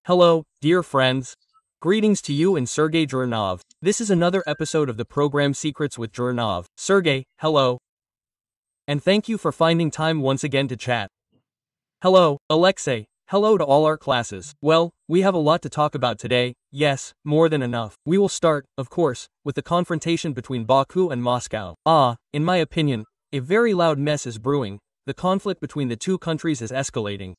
Hello, dear friends. Greetings to you and Sergey Jurnov. This is another episode of the program Secrets with Jurnov. Sergey, hello. And thank you for finding time once again to chat. Hello, Alexei. Hello to all our classes. Well, we have a lot to talk about today, yes, more than enough. We will start, of course, with the confrontation between Baku and Moscow. In my opinion, a very loud mess is brewing. The conflict between the two countries is escalating.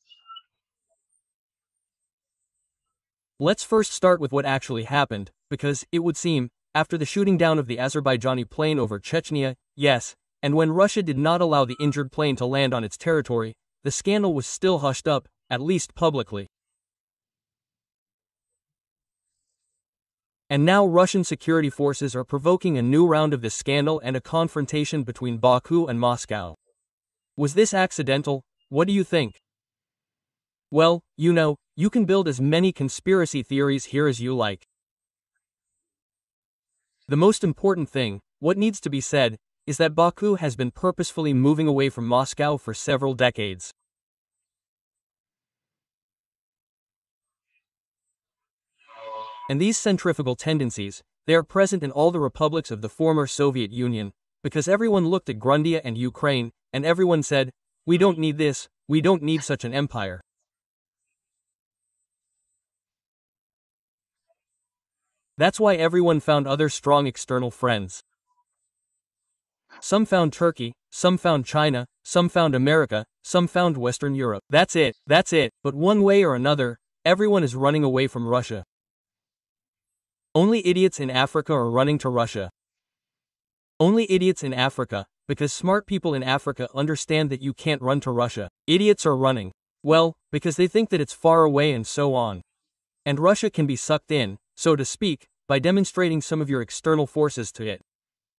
Let's first start with what actually happened, because, it would seem, after the shooting down of the Azerbaijani plane over Chechnya, yes, and when Russia did not allow the injured plane to land on its territory, the scandal was still hushed up, at least publicly. And now Russian security forces are provoking a new round of this scandal and a confrontation between Baku and Moscow. Was this accidental? What do you think? Well, you can build as many conspiracy theories here as you like. The most important thing, what needs to be said, is that Baku has been purposefully moving away from Moscow for several decades. And these centrifugal tendencies, they are present in all the republics of the former Soviet Union, because everyone looked at Grundia and Ukraine, and everyone said, we don't need this, we don't need such an empire. That's why everyone found other strong external friends. Some found Turkey, some found China, some found America, some found Western Europe. That's it. But one way or another, everyone is running away from Russia. Only idiots in Africa are running to Russia. Only idiots in Africa, because smart people in Africa understand that you can't run to Russia. Idiots are running. Well, because they think that it's far away and so on. And Russia can be sucked in, so to speak, by demonstrating some of your external forces to it.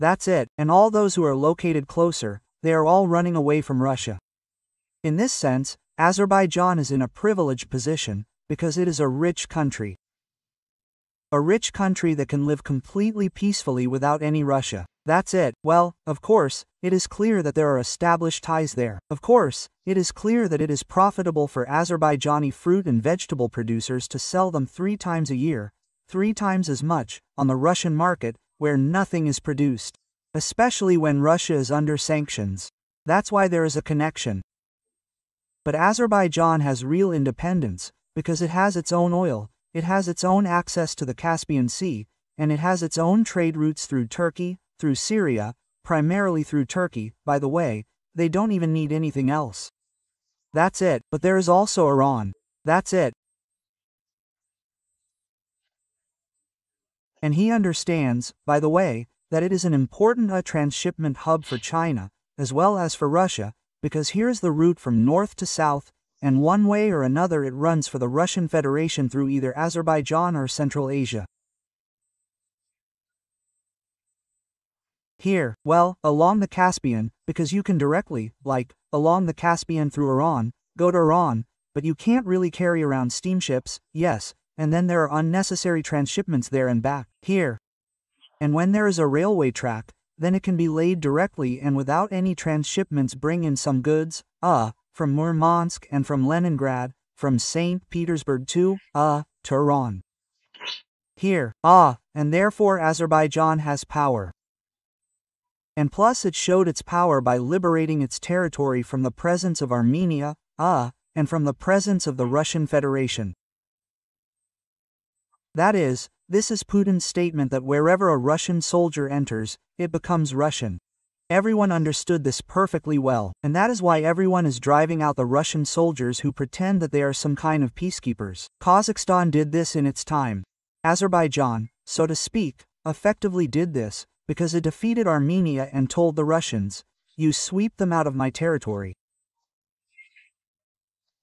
That's it, and all those who are located closer, they are all running away from Russia. In this sense, Azerbaijan is in a privileged position, because it is a rich country. A rich country that can live completely peacefully without any Russia. That's it. Well, of course, it is clear that there are established ties there. Of course, it is clear that it is profitable for Azerbaijani fruit and vegetable producers to sell them 3 times a year, 3 times as much, on the Russian market, where nothing is produced. Especially when Russia is under sanctions. That's why there is a connection. But Azerbaijan has real independence, because it has its own oil, it has its own access to the Caspian Sea, and it has its own trade routes through Turkey, through Syria, primarily through Turkey, by the way, they don't even need anything else. That's it, but there is also Iran. That's it. And he understands, by the way, that it is an important transshipment hub for China, as well as for Russia, because here's the route from north to south, and one way or another it runs for the Russian Federation through either Azerbaijan or Central Asia. Here, well, along the Caspian, because you can directly, along the Caspian through Iran, go to Iran, but you can't really carry around steamships, yes, and then there are unnecessary transshipments there and back, here. And when there is a railway track, then it can be laid directly and without any transshipments bring in some goods, from Murmansk and from Leningrad, from St. Petersburg to Iran. Here, and therefore Azerbaijan has power. And plus it showed its power by liberating its territory from the presence of Armenia, and from the presence of the Russian Federation. That is, this is Putin's statement that wherever a Russian soldier enters, it becomes Russian. Everyone understood this perfectly well, and that is why everyone is driving out the Russian soldiers who pretend that they are some kind of peacekeepers. Kazakhstan did this in its time. Azerbaijan, so to speak, effectively did this, because it defeated Armenia and told the Russians, you sweep them out of my territory.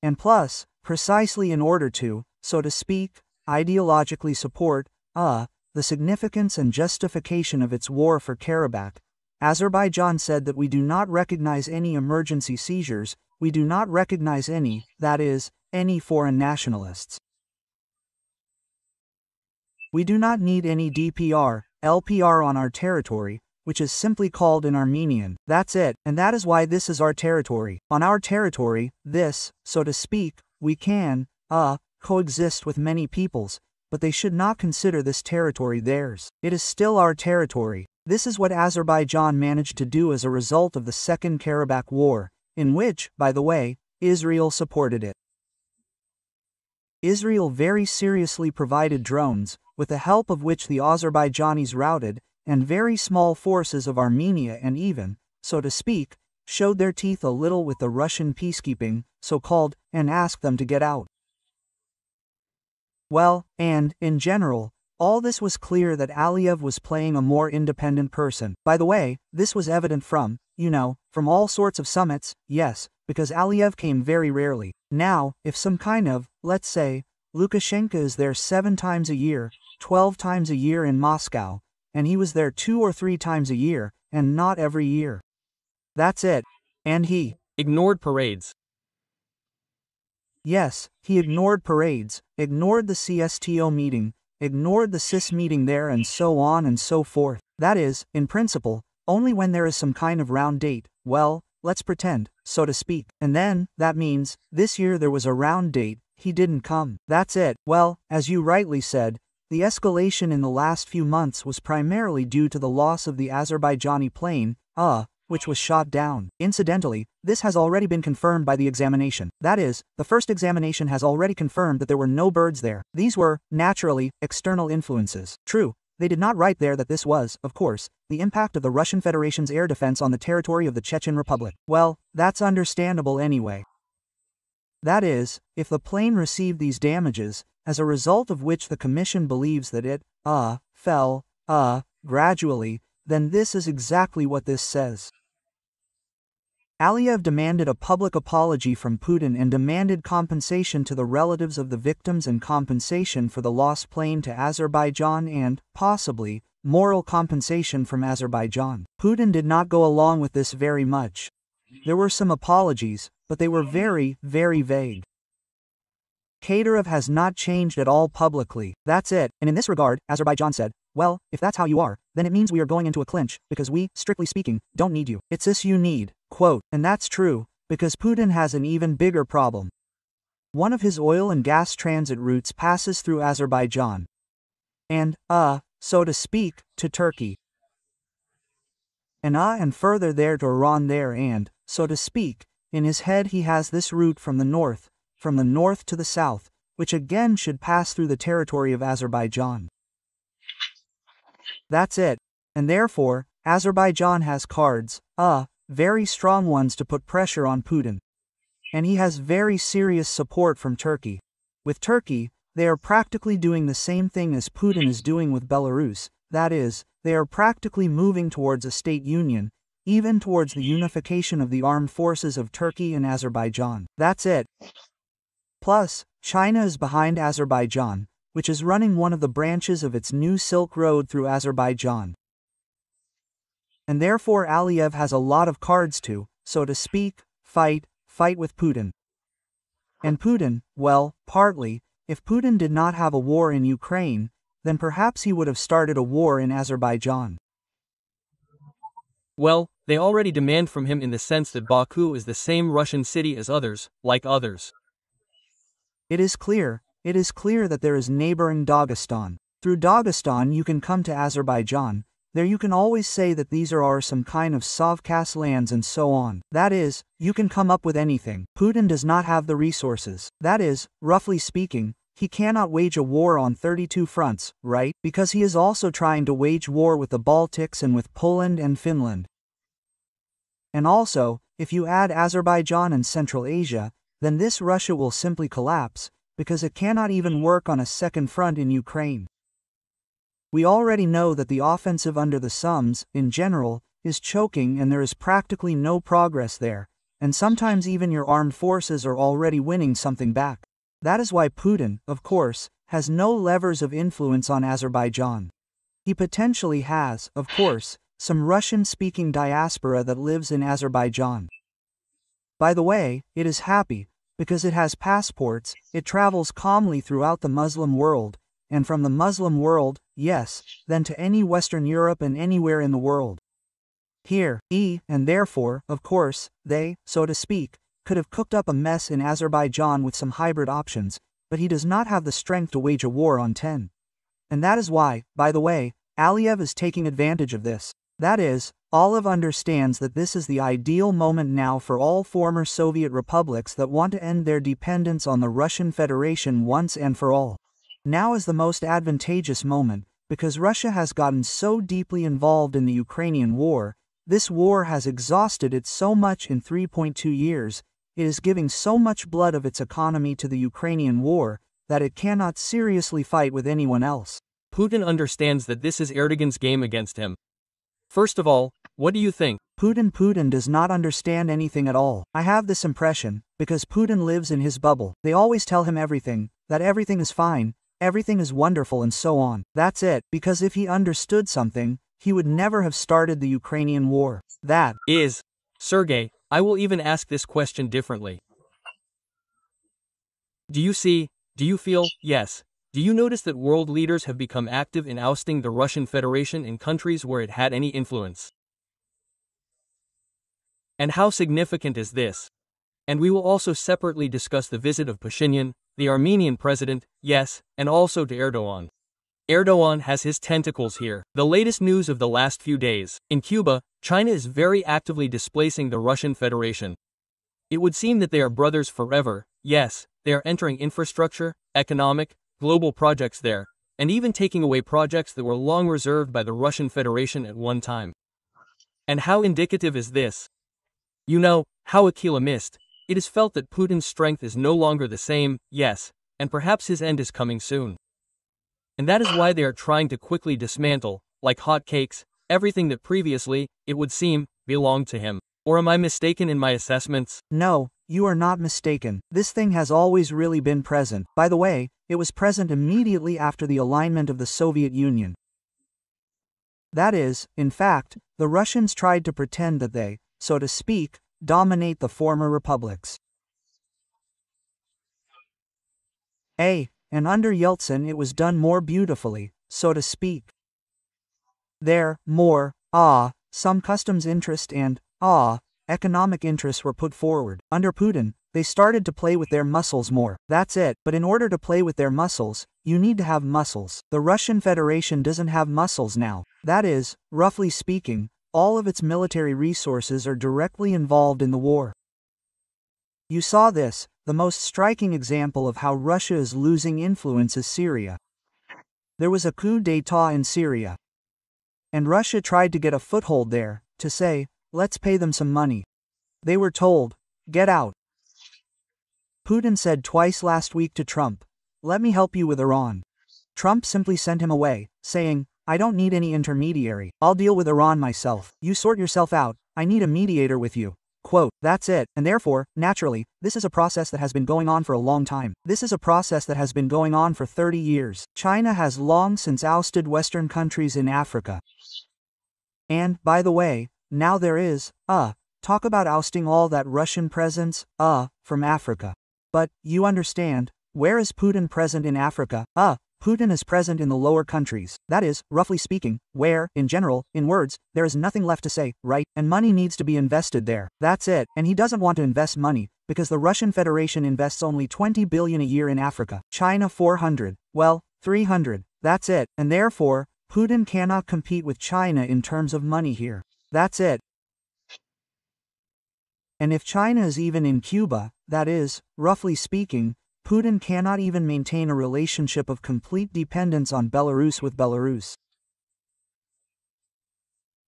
And plus, precisely in order to, so to speak, ideologically support, the significance and justification of its war for Karabakh, Azerbaijan said that we do not recognize any emergency seizures, we do not recognize any, that is, any foreign nationalists. We do not need any DPR, LPR on our territory, which is simply called in Armenian. That's it, and that is why this is our territory. On our territory, this, so to speak, we can, coexist with many peoples, but they should not consider this territory theirs. It is still our territory. This is what Azerbaijan managed to do as a result of the Second Karabakh War, in which, by the way, Israel supported it. Israel very seriously provided drones, with the help of which the Azerbaijanis routed, and very small forces of Armenia and even, so to speak, showed their teeth a little with the Russian peacekeeping, so-called, and asked them to get out. Well, and, in general, all this was clear that Aliyev was playing a more independent person. By the way, this was evident from, from all sorts of summits, yes, because Aliyev came very rarely. Now, if some kind of, let's say, Lukashenko is there 7 times a year, 12 times a year in Moscow, and he was there 2 or 3 times a year, and not every year. That's it. And he ignored parades. Yes, he ignored parades, ignored the CSTO meeting, ignored the CIS meeting there, and so on and so forth. That is, in principle, only when there is some kind of round date, well, let's pretend, so to speak. And then, that means, this year there was a round date, he didn't come. That's it. Well, as you rightly said, the escalation in the last few months was primarily due to the loss of the Azerbaijani plane, which was shot down. Incidentally, this has already been confirmed by the examination. That is, the first examination has already confirmed that there were no birds there. These were, naturally, external influences. True, they did not write there that this was, of course, the impact of the Russian Federation's air defense on the territory of the Chechen Republic. Well, that's understandable anyway. That is, if the plane received these damages, as a result of which the Commission believes that it, fell, gradually, then this is exactly what this says. Aliyev demanded a public apology from Putin and demanded compensation to the relatives of the victims and compensation for the lost plane to Azerbaijan and, possibly, moral compensation from Azerbaijan. Putin did not go along with this very much. There were some apologies, but they were very, very vague. Kadyrov has not changed at all publicly. That's it. And in this regard, Azerbaijan said, well, if that's how you are, then it means we are going into a clinch, because we, strictly speaking, don't need you. It's us you need, quote. And that's true, because Putin has an even bigger problem. One of his oil and gas transit routes passes through Azerbaijan. And, so to speak, to Turkey. And further there to Iran there and, so to speak, in his head he has this route from the north to the south, which again should pass through the territory of Azerbaijan. That's it. And therefore, Azerbaijan has cards, very strong ones to put pressure on Putin. And he has very serious support from Turkey. With Turkey, they are practically doing the same thing as Putin is doing with Belarus, that is, they are practically moving towards a state union, even towards the unification of the armed forces of Turkey and Azerbaijan. That's it. Plus, China is behind Azerbaijan, which is running one of the branches of its new Silk Road through Azerbaijan. And therefore Aliyev has a lot of cards to, so to speak, fight with Putin. And Putin, well, partly, if Putin did not have a war in Ukraine, then perhaps he would have started a war in Azerbaijan. Well, they already demand from him in the sense that Baku is the same Russian city as others, like others. It is clear that there is neighboring Dagestan. Through Dagestan you can come to Azerbaijan, there you can always say that these are some kind of Sovkaz lands and so on. That is, you can come up with anything. Putin does not have the resources. That is, roughly speaking, he cannot wage a war on 32 fronts, right? Because he is also trying to wage war with the Baltics and with Poland and Finland. And also, if you add Azerbaijan and Central Asia, then this Russia will simply collapse, because it cannot even work on a second front in Ukraine. We already know that the offensive under the Sums, in general, is choking and there is practically no progress there, and sometimes even your armed forces are already winning something back. That is why Putin, of course, has no levers of influence on Azerbaijan. He potentially has, of course, some Russian-speaking diaspora that lives in Azerbaijan. By the way, it is happy, because it has passports, it travels calmly throughout the Muslim world, and from the Muslim world, yes, then to any Western Europe and anywhere in the world. Here, and therefore, of course, they, so to speak, could have cooked up a mess in Azerbaijan with some hybrid options, but he does not have the strength to wage a war on 10. And that is why, by the way, Aliyev is taking advantage of this. That is, Aliyev understands that this is the ideal moment now for all former Soviet republics that want to end their dependence on the Russian Federation once and for all. Now is the most advantageous moment, because Russia has gotten so deeply involved in the Ukrainian war. This war has exhausted it so much in 3.2 years, it is giving so much blood of its economy to the Ukrainian war, that it cannot seriously fight with anyone else. Putin understands that this is Erdogan's game against him. First of all, what do you think? Putin does not understand anything at all. I have this impression, because Putin lives in his bubble. They always tell him everything, that everything is fine, everything is wonderful and so on. That's it, because if he understood something, he would never have started the Ukrainian war. That is, Sergei, I will even ask this question differently. Do you see, do you feel, yes, do you notice that world leaders have become active in ousting the Russian Federation in countries where it had any influence? And how significant is this? And we will also separately discuss the visit of Pashinyan, the Armenian president, yes, and also to Erdogan. Erdogan has his tentacles here. The latest news of the last few days. In Cuba, China is very actively displacing the Russian Federation. It would seem that they are brothers forever, yes, they are entering infrastructure, economic, global projects there, and even taking away projects that were long reserved by the Russian Federation at one time. And how indicative is this? You know, how Aquila missed, it is felt that Putin's strength is no longer the same, yes, and perhaps his end is coming soon. And that is why they are trying to quickly dismantle, like hotcakes, everything that previously, it would seem, belonged to him. Or am I mistaken in my assessments? No, you are not mistaken. This thing has always really been present. By the way, it was present immediately after the alignment of the Soviet Union. That is, in fact, the Russians tried to pretend that they, so to speak, dominate the former republics. And under Yeltsin it was done more beautifully, so to speak. There, more, some customs interest and, economic interests were put forward. Under Putin, they started to play with their muscles more. That's it, but in order to play with their muscles, you need to have muscles. The Russian Federation doesn't have muscles now. That is, roughly speaking, all of its military resources are directly involved in the war. You saw this. The most striking example of how Russia is losing influence is Syria. There was a coup d'état in Syria. And Russia tried to get a foothold there, to say, let's pay them some money. They were told, get out. Putin said twice last week to Trump, let me help you with Iran. Trump simply sent him away, saying, I don't need any intermediary. I'll deal with Iran myself. You sort yourself out, I need a mediator with you. Quote, that's it, and therefore, naturally, this is a process that has been going on for a long time. This is a process that has been going on for 30 years. China has long since ousted Western countries in Africa. And, by the way, now there is, talk about ousting all that Russian presence, from Africa. But, you understand, where is Putin present in Africa? Putin is present in the lower countries. That is, roughly speaking, where, in general, in words, there is nothing left to say, right? And money needs to be invested there. That's it. And he doesn't want to invest money, because the Russian Federation invests only 20 billion a year in Africa. China 400. Well, 300. That's it. And therefore, Putin cannot compete with China in terms of money here. That's it. And if China is even in Cuba, that is, roughly speaking, Putin cannot even maintain a relationship of complete dependence on Belarus with Belarus.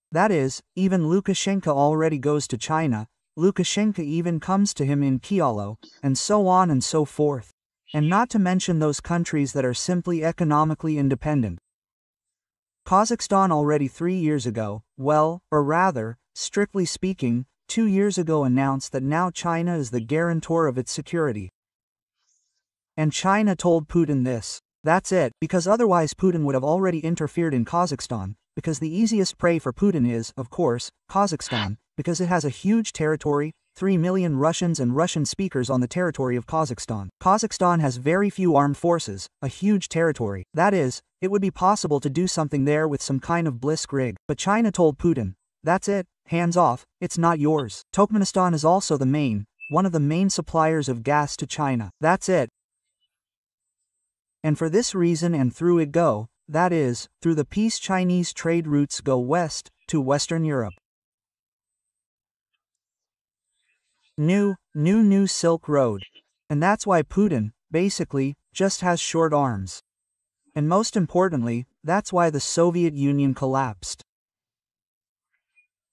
That is, even Lukashenko already goes to China, Lukashenko even comes to him in Kialo, and so on and so forth. And not to mention those countries that are simply economically independent. Kazakhstan already 3 years ago, well, or rather, strictly speaking, 2 years ago announced that now China is the guarantor of its security. And China told Putin this. That's it, because otherwise Putin would have already interfered in Kazakhstan, because the easiest prey for Putin is, of course, Kazakhstan, because it has a huge territory, 3 million Russians and Russian speakers on the territory of Kazakhstan. Kazakhstan has very few armed forces, a huge territory. That is, it would be possible to do something there with some kind of blitzkrieg. But China told Putin, that's it, hands off, it's not yours. Turkmenistan is also the main, one of the main suppliers of gas to China. That's it. And for this reason and through it go, that is, through the peace Chinese trade routes go west, to Western Europe. New Silk Road. And that's why Putin, basically, just has short arms. And most importantly, that's why the Soviet Union collapsed.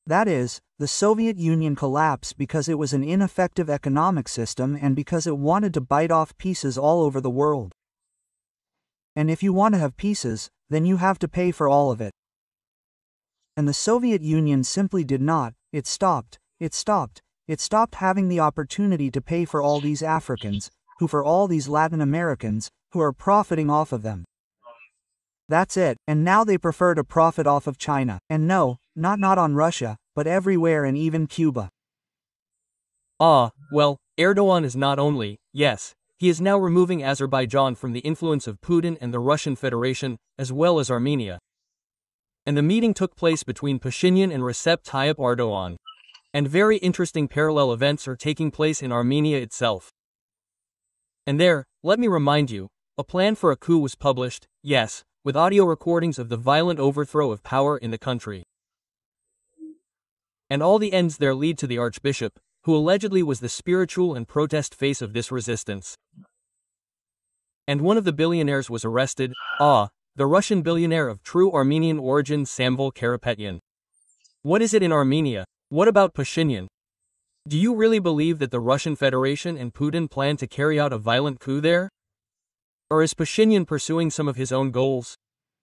That is, the Soviet Union collapsed because it was an ineffective economic system and because it wanted to bite off pieces all over the world. And if you want to have pieces, then you have to pay for all of it. And the Soviet Union simply did not. It stopped having the opportunity to pay for all these Africans, for all these Latin Americans, who are profiting off of them. That's it, and now they prefer to profit off of China, and no, not on Russia, but everywhere and even Cuba. Well, Erdogan is not only, yes, he is now removing Azerbaijan from the influence of Putin and the Russian Federation, as well as Armenia. And the meeting took place between Pashinyan and Recep Tayyip Erdogan. And very interesting parallel events are taking place in Armenia itself. And there, let me remind you, a plan for a coup was published, yes, with audio recordings of the violent overthrow of power in the country. And all the ends there lead to the archbishop, who allegedly was the spiritual and protest face of this resistance. And one of the billionaires was arrested, the Russian billionaire of true Armenian origin Samvel Karapetyan. What is it in Armenia? What about Pashinyan? Do you really believe that the Russian Federation and Putin plan to carry out a violent coup there? Or is Pashinyan pursuing some of his own goals?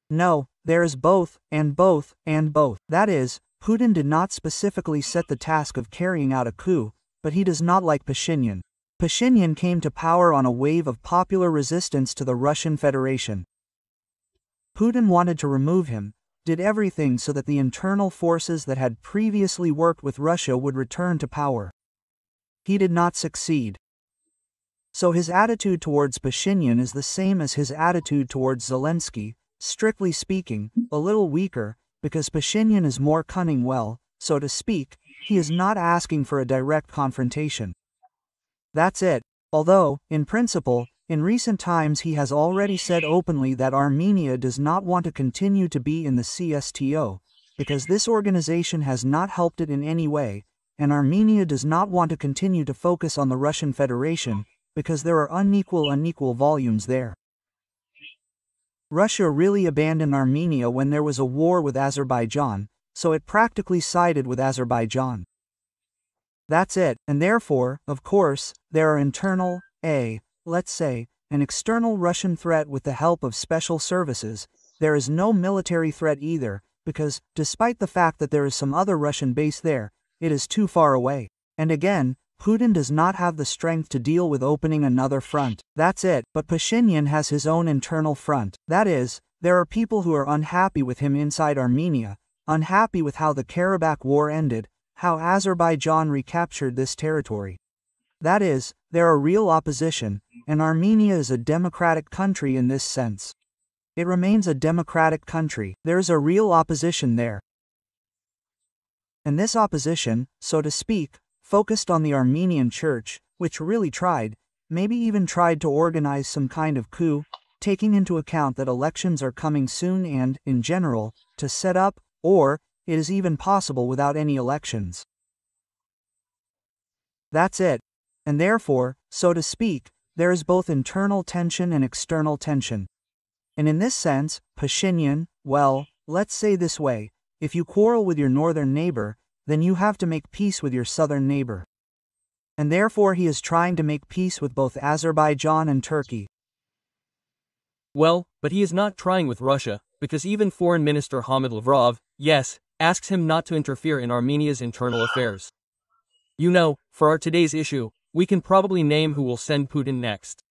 No, there is both, and both, and both. That is, Putin did not specifically set the task of carrying out a coup, but he does not like Pashinyan. Pashinyan came to power on a wave of popular resistance to the Russian Federation. Putin wanted to remove him, did everything so that the internal forces that had previously worked with Russia would return to power. He did not succeed. So his attitude towards Pashinyan is the same as his attitude towards Zelensky, strictly speaking, a little weaker, because Pashinyan is more cunning. Well, so to speak, he is not asking for a direct confrontation. That's it, although, in principle, in recent times he has already said openly that Armenia does not want to continue to be in the CSTO, because this organization has not helped it in any way, and Armenia does not want to continue to focus on the Russian Federation, because there are unequal volumes there. Russia really abandoned Armenia when there was a war with Azerbaijan, so it practically sided with Azerbaijan. That's it, and therefore, of course, there are internal, let's say, an external Russian threat with the help of special services. There is no military threat either, because, despite the fact that there is some other Russian base there, it is too far away. And again, Putin does not have the strength to deal with opening another front. That's it, but Pashinyan has his own internal front. That is, there are people who are unhappy with him inside Armenia, unhappy with how the Karabakh War ended, how Azerbaijan recaptured this territory. That is, there are real opposition, and Armenia is a democratic country in this sense. It remains a democratic country. There's a real opposition there. And this opposition, so to speak, focused on the Armenian church, which really tried, maybe even tried to organize some kind of coup, taking into account that elections are coming soon and, in general, to set up, or, it is even possible without any elections. That's it. And therefore, so to speak, there is both internal tension and external tension. And in this sense, Pashinyan, well, let's say this way, if you quarrel with your northern neighbor, then you have to make peace with your southern neighbor. And therefore he is trying to make peace with both Azerbaijan and Turkey. Well, but he is not trying with Russia, because even Foreign Minister Hamid Lavrov, yes, asks him not to interfere in Armenia's internal affairs. You know, for our today's issue, we can probably name who will send Putin next.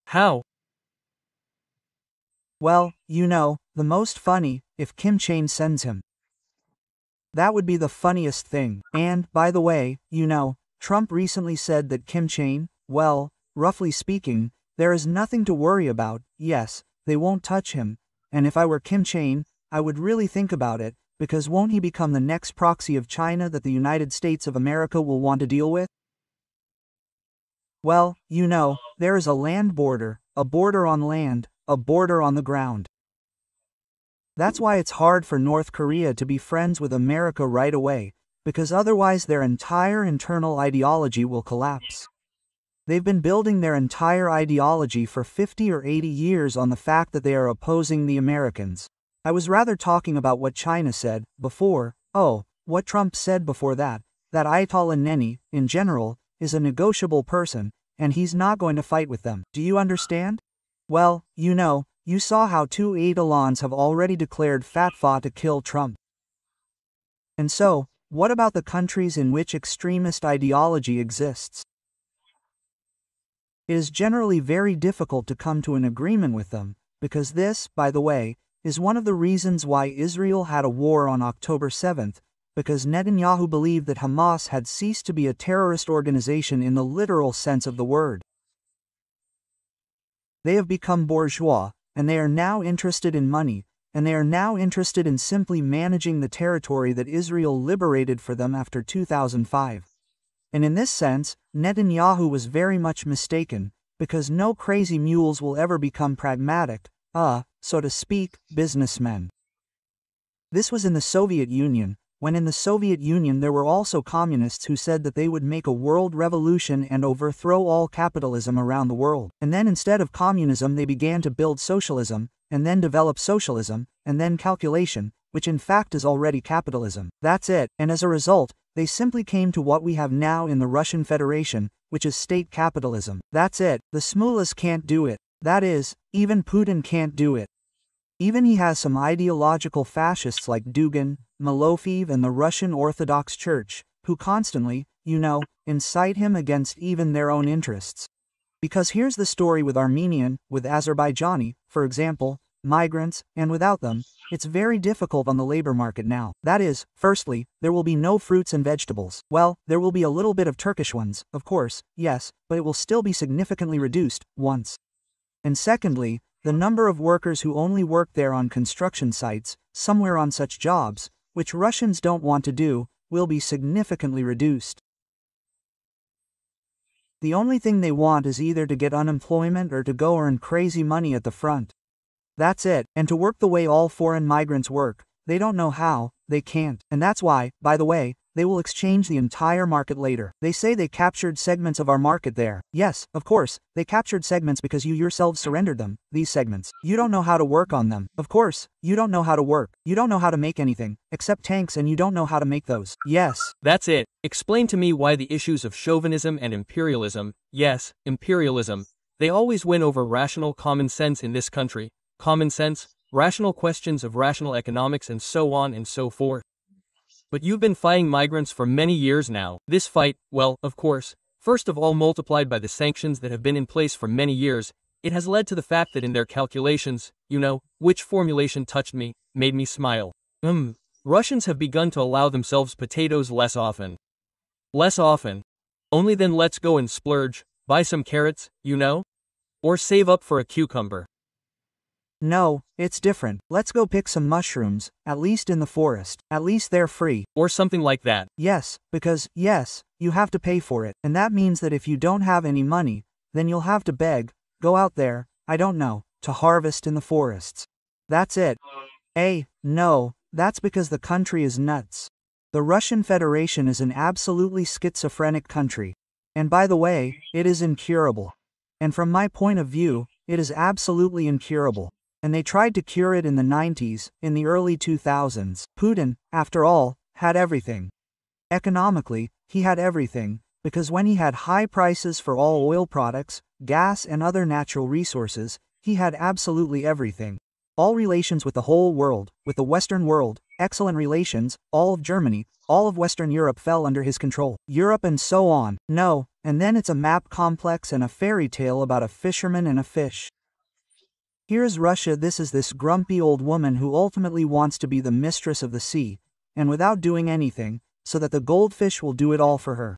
How? Well, you know, the most funny, if Kim Chain sends him. That would be the funniest thing. And, by the way, you know, Trump recently said that Kim Chain, well, roughly speaking, there is nothing to worry about. Yes, they won't touch him. And if I were Kim Chain, I would really think about it, because won't he become the next proxy of China that the United States of America will want to deal with? Well, there is a land border, a border on land, a border on the ground. That's why it's hard for North Korea to be friends with America right away, because otherwise their entire internal ideology will collapse. They've been building their entire ideology for 50 or 80 years on the fact that they are opposing the Americans. I was rather talking about what China said before, what Trump said before that Ayatollah Neni, in general, is a negotiable person, and he's not going to fight with them. Do you understand? Well, you saw how 2 Ayatollahs have already declared fatwa to kill Trump. And so, what about the countries in which extremist ideology exists? It is generally very difficult to come to an agreement with them, because this, by the way, is one of the reasons why Israel had a war on October 7th, because Netanyahu believed that Hamas had ceased to be a terrorist organization in the literal sense of the word. They have become bourgeois, and they are now interested in money, and they are now interested in simply managing the territory that Israel liberated for them after 2005. And in this sense, Netanyahu was very much mistaken, because no crazy mules will ever become pragmatic, so to speak, businessmen. This was in the Soviet Union, when in the Soviet Union there were also communists who said that they would make a world revolution and overthrow all capitalism around the world. And then instead of communism they began to build socialism, and then develop socialism, and then calculation, which in fact is already capitalism. That's it, and as a result, they simply came to what we have now in the Russian Federation, which is state capitalism. That's it, the Smulas can't do it. That is, even Putin can't do it. Even he has some ideological fascists like Dugin, Malofeev and the Russian Orthodox Church, who constantly, incite him against even their own interests. Because here's the story with Armenian, with Azerbaijani, for example, migrants, and without them, it's very difficult on the labor market now. That is, firstly, there will be no fruits and vegetables. Well, there will be a little bit of Turkish ones, of course, yes, but it will still be significantly reduced, once. And secondly, the number of workers who only work there on construction sites, somewhere on such jobs, which Russians don't want to do, will be significantly reduced. The only thing they want is either to get unemployment or to go earn crazy money at the front. That's it, and to work the way all foreign migrants work, they don't know how, they can't, and that's why, by the way, they will exchange the entire market later. They say they captured segments of our market there. Yes, of course, they captured segments because you yourselves surrendered them, these segments. You don't know how to work on them. Of course, you don't know how to work. You don't know how to make anything, except tanks, and you don't know how to make those. Yes. That's it. Explain to me why the issues of chauvinism and imperialism, yes, imperialism, they always win over rational common sense in this country. Common sense, rational questions of rational economics and so on and so forth. But you've been fighting migrants for many years now. This fight, well, of course, first of all multiplied by the sanctions that have been in place for many years, it has led to the fact that in their calculations, which formulation touched me, made me smile. Russians have begun to allow themselves potatoes less often. Less often. Only then let's go and splurge, buy some carrots, or save up for a cucumber. No, it's different. Let's go pick some mushrooms, at least in the forest. At least they're free. Or something like that. Yes, because, yes, you have to pay for it. And that means that if you don't have any money, then you'll have to beg, go out there, I don't know, to harvest in the forests. That's it. No, that's because the country is nuts. The Russian Federation is an absolutely schizophrenic country. And by the way, it is incurable. And from my point of view, it is absolutely incurable. And they tried to cure it in the 90s, in the early 2000s. Putin, after all, had everything. Economically, he had everything, because when he had high prices for all oil products, gas and other natural resources, he had absolutely everything. All relations with the whole world, with the Western world, excellent relations, all of Germany, all of Western Europe fell under his control. Europe and so on. No, and then it's a map complex and a fairy tale about a fisherman and a fish. Here's Russia. This is this grumpy old woman who ultimately wants to be the mistress of the sea, and without doing anything, so that the goldfish will do it all for her.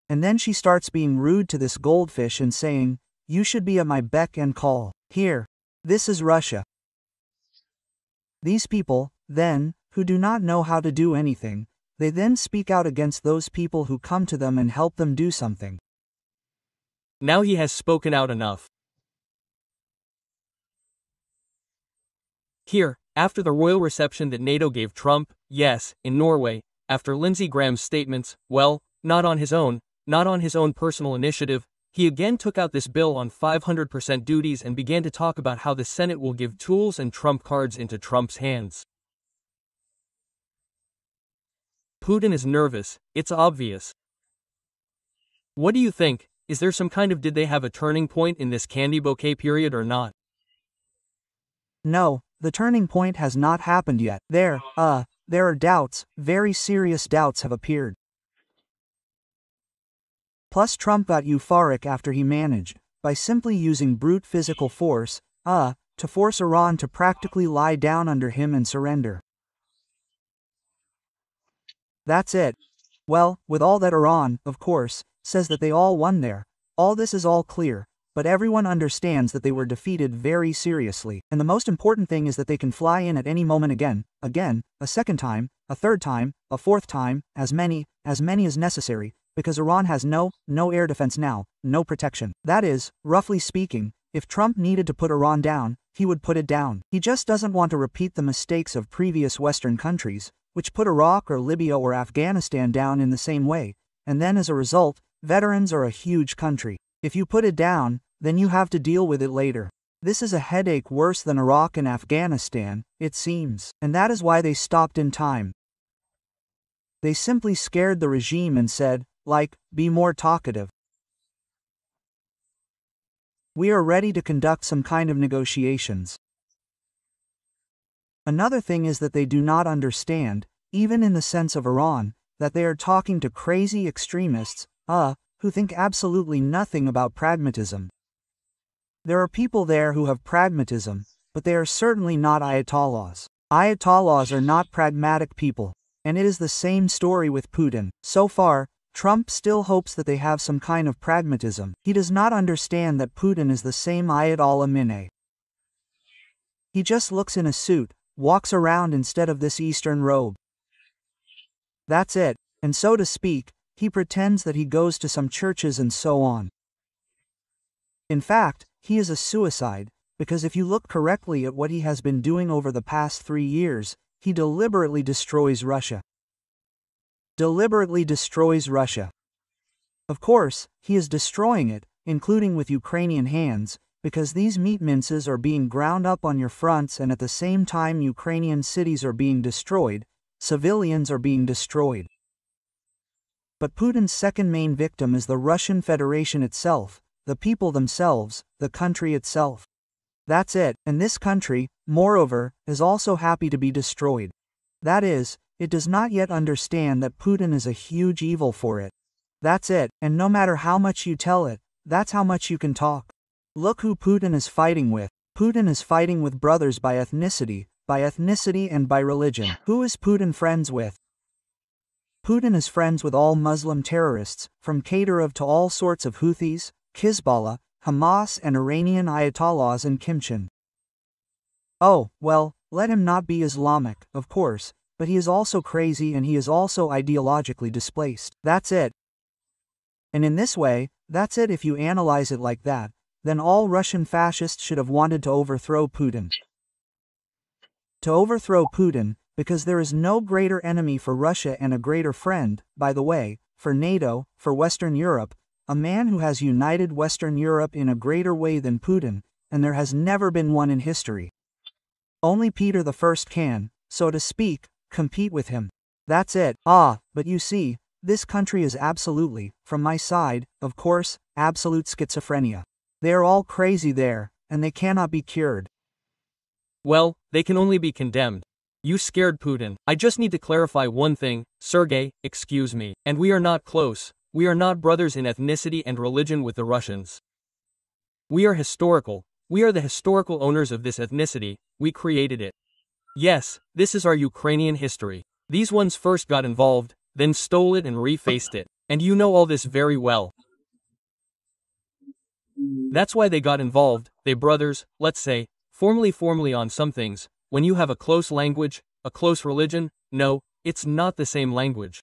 And then she starts being rude to this goldfish and saying, "You should be at my beck and call." Here. This is Russia. These people, then, who do not know how to do anything, they then speak out against those people who come to them and help them do something. Now he has spoken out enough. Here, after the royal reception that NATO gave Trump, yes, in Norway, after Lindsey Graham's statements, well, not on his own personal initiative, he again took out this bill on 500% duties and began to talk about how the Senate will give tools and trump cards into Trump's hands. Putin is nervous, it's obvious. What do you think? Is there some kind of did they have a turning point in this candy bouquet period or not? No, the turning point has not happened yet. There are doubts, very serious doubts have appeared. Plus Trump got euphoric after he managed, by simply using brute physical force, to force Iran to practically lie down under him and surrender. That's it. Well, with all that Iran, of course, says that they all won there, all this is all clear, but everyone understands that they were defeated very seriously, and the most important thing is that they can fly in at any moment again, a second time, a third time, a fourth time, as many as necessary, because Iran has no air defense now, no protection. That is, roughly speaking, if Trump needed to put Iran down, he would put it down. He just doesn't want to repeat the mistakes of previous Western countries, which put Iraq or Libya or Afghanistan down in the same way, and then as a result, veterans are a huge country. If you put it down, then you have to deal with it later. This is a headache worse than Iraq and Afghanistan, it seems, and that is why they stopped in time. They simply scared the regime and said, be more talkative. We are ready to conduct some kind of negotiations. Another thing is that they do not understand, even in the sense of Iran, that they are talking to crazy extremists, who think absolutely nothing about pragmatism. There are people there who have pragmatism, but they are certainly not Ayatollahs. Ayatollahs are not pragmatic people. And it is the same story with Putin. So far, Trump still hopes that they have some kind of pragmatism. He does not understand that Putin is the same Ayatollah Minay. He just looks in a suit, walks around instead of this Eastern robe. That's it, and so to speak, he pretends that he goes to some churches and so on. In fact, he is a suicide, because if you look correctly at what he has been doing over the past 3 years, he deliberately destroys Russia. Deliberately destroys Russia. Of course, he is destroying it, including with Ukrainian hands, because these meat minces are being ground up on your fronts and at the same time Ukrainian cities are being destroyed, civilians are being destroyed. But Putin's second main victim is the Russian Federation itself, the people themselves, the country itself. That's it, and this country, moreover, is also happy to be destroyed. That is, it does not yet understand that Putin is a huge evil for it. That's it, and no matter how much you tell it, that's how much you can talk. Look who Putin is fighting with. Putin is fighting with brothers by ethnicity and by religion. Who is Putin friends with? Putin is friends with all Muslim terrorists, from Kadyrov to all sorts of Houthis, Hezbollah, Hamas and Iranian Ayatollahs and Kimchin. Oh, well, let him not be Islamic, of course, but he is also crazy and he is also ideologically displaced. That's it. And in this way, that's it if you analyze it like that, then all Russian fascists should have wanted to overthrow Putin. To overthrow Putin, because there is no greater enemy for Russia and a greater friend, by the way, for NATO, for Western Europe, a man who has united Western Europe in a greater way than Putin, and there has never been one in history. Only Peter I can, so to speak, compete with him. That's it. But you see, this country is absolutely, from my side, of course, absolute schizophrenia. They are all crazy there, and they cannot be cured. Well, they can only be condemned. You scared Putin. I just need to clarify one thing, Sergey, excuse me. And we are not close. We are not brothers in ethnicity and religion with the Russians. We are historical. We are the historical owners of this ethnicity. We created it. Yes, this is our Ukrainian history. These ones first got involved, then stole it and refaced it. And you know all this very well. That's why they got involved, they brothers, let's say, formally on some things. When you have a close language, a close religion, no, it's not the same language.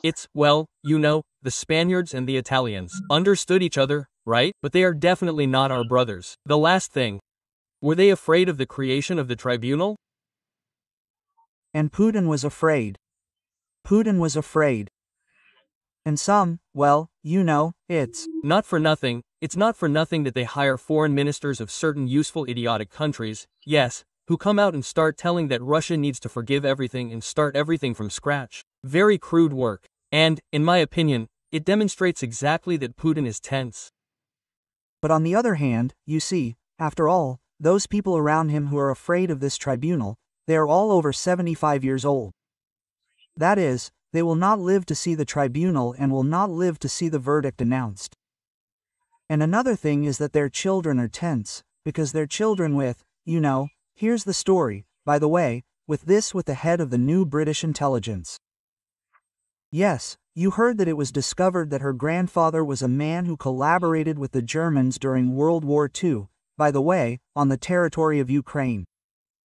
It's, well, you know, the Spaniards and the Italians, understood each other, right? But they are definitely not our brothers. The last thing. Were they afraid of the creation of the tribunal? And Putin was afraid. Putin was afraid. And some, well, you know, it's not for nothing. It's not for nothing that they hire foreign ministers of certain useful idiotic countries, yes, who come out and start telling that Russia needs to forgive everything and start everything from scratch. Very crude work. And, in my opinion, it demonstrates exactly that Putin is tense. But on the other hand, you see, after all, those people around him who are afraid of this tribunal, they are all over 75 years old. That is, they will not live to see the tribunal and will not live to see the verdict announced. And another thing is that their children are tense, because their children with, you know, here's the story, by the way, with the head of the new British intelligence. Yes, you heard that it was discovered that her grandfather was a man who collaborated with the Germans during World War II, by the way, on the territory of Ukraine.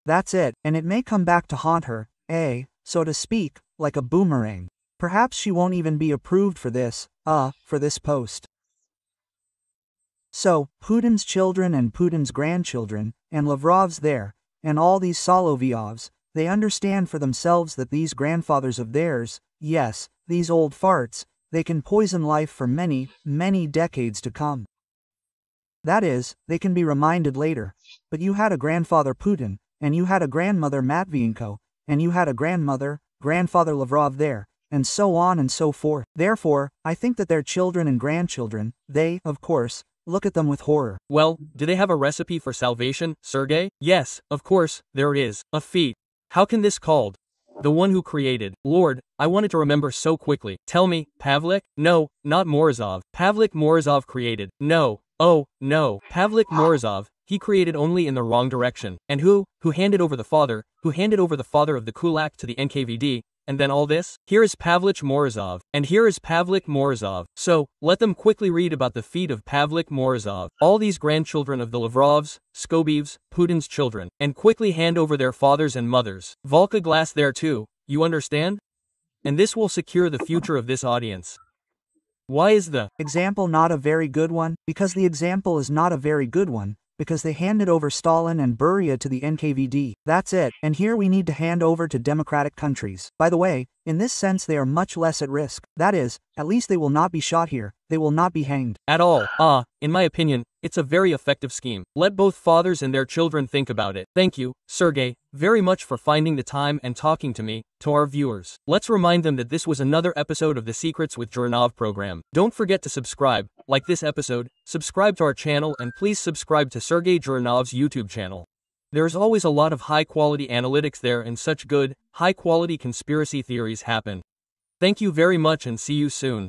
That's it, and it may come back to haunt her, so to speak, like a boomerang. Perhaps she won't even be approved for this post. So, Putin's children and Putin's grandchildren, and Lavrov's there, and all these Solovyovs, they understand for themselves that these grandfathers of theirs, yes, these old farts, they can poison life for many, many decades to come. That is, they can be reminded later, but you had a grandfather Putin, and you had a grandmother Matvienko, and you had a grandfather Lavrov there, and so on and so forth. Therefore, I think that their children and grandchildren, they, of course, look at them with horror. Well, do they have a recipe for salvation, Sergei? Yes, of course, there is. A feat. How can this called? The one who created. Lord, I wanted to remember so quickly. Tell me, Pavlik? No, not Morozov. Pavlik Morozov created. No. Oh, no. Pavlik Morozov, he created only in the wrong direction. And who handed over the father of the Kulak to the NKVD, and then all this? Here is Pavlich Morozov, and here is Pavlik Morozov. So, let them quickly read about the feat of Pavlik Morozov, all these grandchildren of the Lavrovs, Skobievs, Putin's children, and quickly hand over their fathers and mothers. Volga Glass there too, you understand? And this will secure the future of this audience. Why is the example not a very good one? Because the example is not a very good one, because they handed over Stalin and Beria to the NKVD. That's it, and here we need to hand over to democratic countries. By the way, in this sense they are much less at risk. That is, at least they will not be shot here, they will not be hanged. At all. In my opinion, it's a very effective scheme. Let both fathers and their children think about it. Thank you, Sergei, very much for finding the time and talking to me, to our viewers. Let's remind them that this was another episode of the Secrets with Jurnov program. Don't forget to subscribe, like this episode, subscribe to our channel and please subscribe to Sergei Jurnov's YouTube channel. There's always a lot of high-quality analytics there and such good, high-quality conspiracy theories happen. Thank you very much and see you soon.